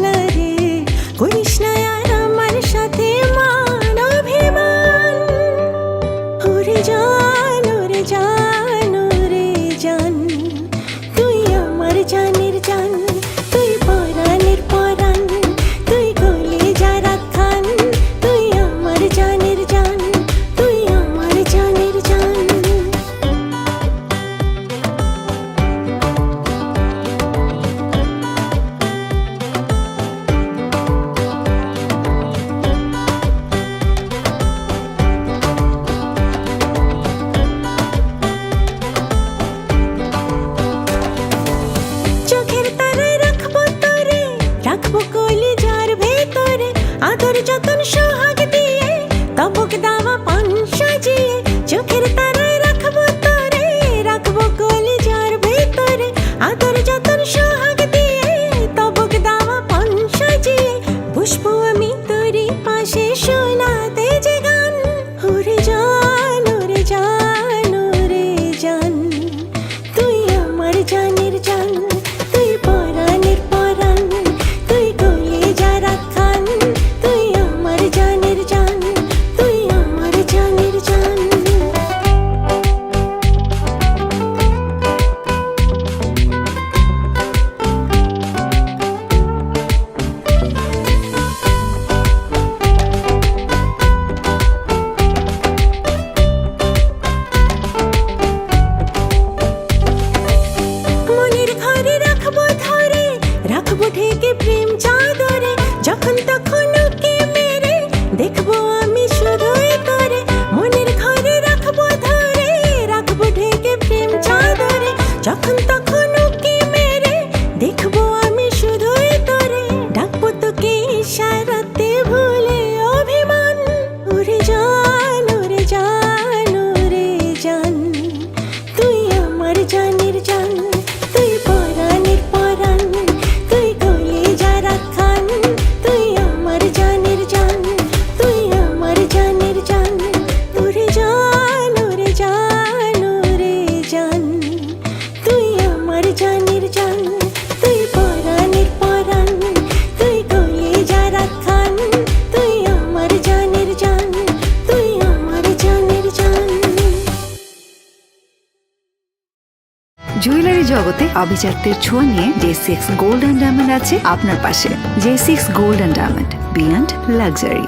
না রে, করিস না আর আমার সাথে মান অভিমান। ওরে জান, ওরে জান, ওরে জান, তুই আমার জানের জান, তুই পরাণের পরাণ, তুই কলিজা রাখান, তুই আমার জানের জান, তুই আমার জানের জান। চোখের তারায় রাখবো তোরে, রাখবো কলিজার ভেতরে, আদর যতন সোহাগ দিয়ে, তবক দাওয়া পান সাজিয়ে। চোখের তারায় রাখবো তোরে, রাখবো কলিজার ভেতরে, আদর যতন সোহাগ দিয়ে, তবক দাওয়া পান সাজিয়ে। বসবো আমি তোরই পাশে শোনাতে যে গান। ওরে জান, ওরে জান, ওরে জান, তুই আমার জানের জান, তুই পরাণের পরাণ, তুই কলিজা রাখান, তুই আমার জানের জান, তুই আমার জানের জান। মনের ঘরে রাখবো ধরে, রাখবো ঢেকে প্রেম চাদরে, যখন তখন ওকে মেরে দেখবো আমি শুধুই তোরে। মনের ঘরে রাখবো ধরে, রাখবো ঢেকে প্রেম চাদরে, যখন তখন ওকে মেরে দেখবো আমি শুধুই তোরে। ডাকবো তোকে ইশারাতে ভুলে অভিমান। ওরে জান, ওরে জান, ওরে জান, তুই আমার জানের জান, তুই পরাণের পরাণ, তুই কলিজা রাখান, তুই আমার জানের জান, তুই আমার জানের জান। ওরে জান, ওরে জান, ওরে জান, তুই আমার জানের জান, তুই পরাণের পরাণ, তুই কলিজা রাখান, তুই আমার জানের জান, তুই আমার জানের জান। জুয়েলারি জগতে আভিজাত্যের ছোঁয়া নিয়ে J6 গোল্ড অ্যান্ড ডায়মন্ড আছে আপনার পাশে। J6 gold and diamond, beyond luxury.